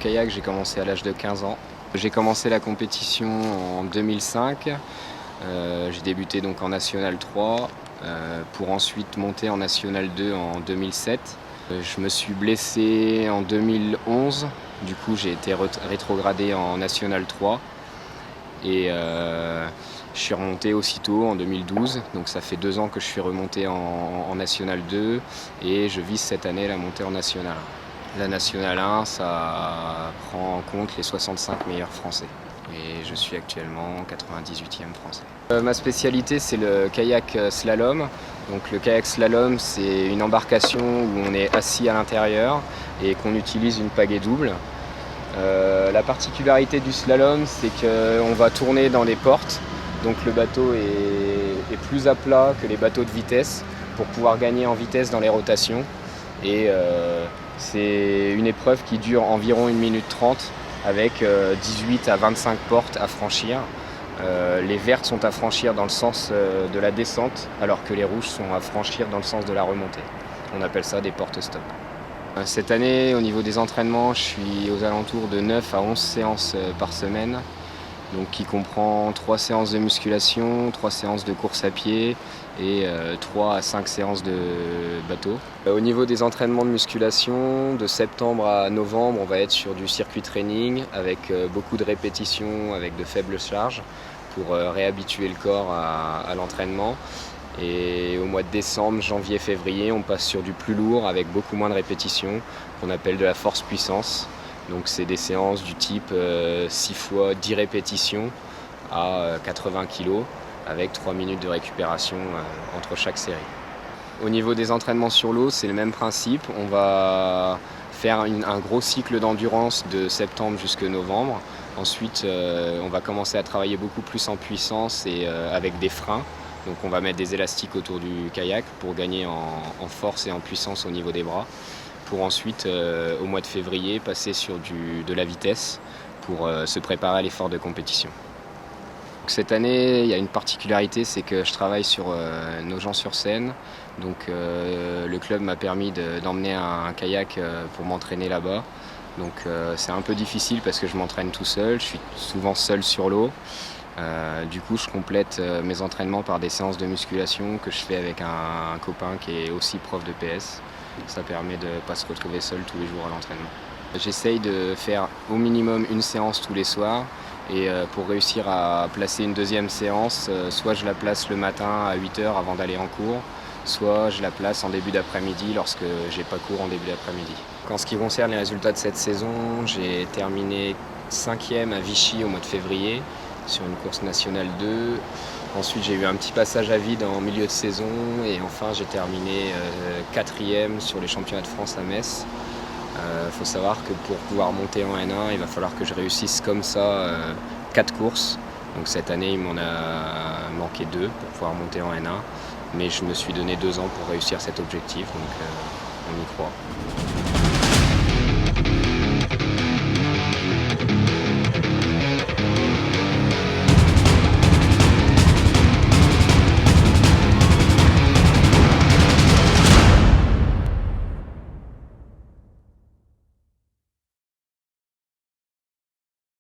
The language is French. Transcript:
kayak, j'ai commencé à l'âge de 15 ans. J'ai commencé la compétition en 2005. J'ai débuté donc en National 3 pour ensuite monter en National 2 en 2007. Je me suis blessé en 2011. Du coup, j'ai été rétrogradé en National 3. Et je suis remonté aussitôt en 2012, donc ça fait 2 ans que je suis remonté en National 2 et je vise cette année la montée en National 1. La National 1, ça prend en compte les 65 meilleurs français et je suis actuellement 98e français. Ma spécialité, c'est le kayak slalom. Donc le kayak slalom, c'est une embarcation où on est assis à l'intérieur et qu'on utilise une pagaie double. La particularité du slalom, c'est qu'on va tourner dans des portes, donc le bateau est plus à plat que les bateaux de vitesse pour pouvoir gagner en vitesse dans les rotations. Et c'est une épreuve qui dure environ 1 minute 30 avec 18 à 25 portes à franchir. Les vertes sont à franchir dans le sens de la descente, alors que les rouges sont à franchir dans le sens de la remontée. On appelle ça des portes stop. Cette année, au niveau des entraînements, je suis aux alentours de 9 à 11 séances par semaine, donc qui comprend 3 séances de musculation, 3 séances de course à pied et 3 à 5 séances de bateau. Au niveau des entraînements de musculation, de septembre à novembre, on va être sur du circuit training avec beaucoup de répétitions, avec de faibles charges pour réhabituer le corps à l'entraînement. Et au mois de décembre, janvier, février, on passe sur du plus lourd avec beaucoup moins de répétitions, qu'on appelle de la force-puissance. Donc c'est des séances du type 6 fois 10 répétitions à 80 kg avec 3 minutes de récupération entre chaque série. Au niveau des entraînements sur l'eau, c'est le même principe. On va faire un gros cycle d'endurance de septembre jusqu'à novembre. Ensuite, on va commencer à travailler beaucoup plus en puissance et avec des freins. Donc on va mettre des élastiques autour du kayak pour gagner en force et en puissance au niveau des bras. Pour ensuite, au mois de février, passer sur de la vitesse pour se préparer à l'effort de compétition. Cette année, il y a une particularité, c'est que je travaille sur Nogent-sur-Seine. Donc le club m'a permis d'emmener un kayak pour m'entraîner là-bas. Donc c'est un peu difficile parce que je m'entraîne tout seul, je suis souvent seul sur l'eau. Du coup, je complète mes entraînements par des séances de musculation que je fais avec un copain qui est aussi prof de PS. Ça permet de ne pas se retrouver seul tous les jours à l'entraînement. J'essaye de faire au minimum une séance tous les soirs et pour réussir à placer une deuxième séance, soit je la place le matin à 8 h avant d'aller en cours, soit je la place en début d'après-midi lorsque j'ai pas cours en début d'après-midi. En ce qui concerne les résultats de cette saison, j'ai terminé 5e à Vichy au mois de février sur une course nationale 2. Ensuite, j'ai eu un petit passage à vide en milieu de saison et enfin j'ai terminé 4e sur les championnats de France à Metz. Faut savoir que pour pouvoir monter en N1, il va falloir que je réussisse comme ça 4 courses. Donc cette année, il m'en a manqué 2 pour pouvoir monter en N1. Mais je me suis donné 2 ans pour réussir cet objectif, donc on y croit.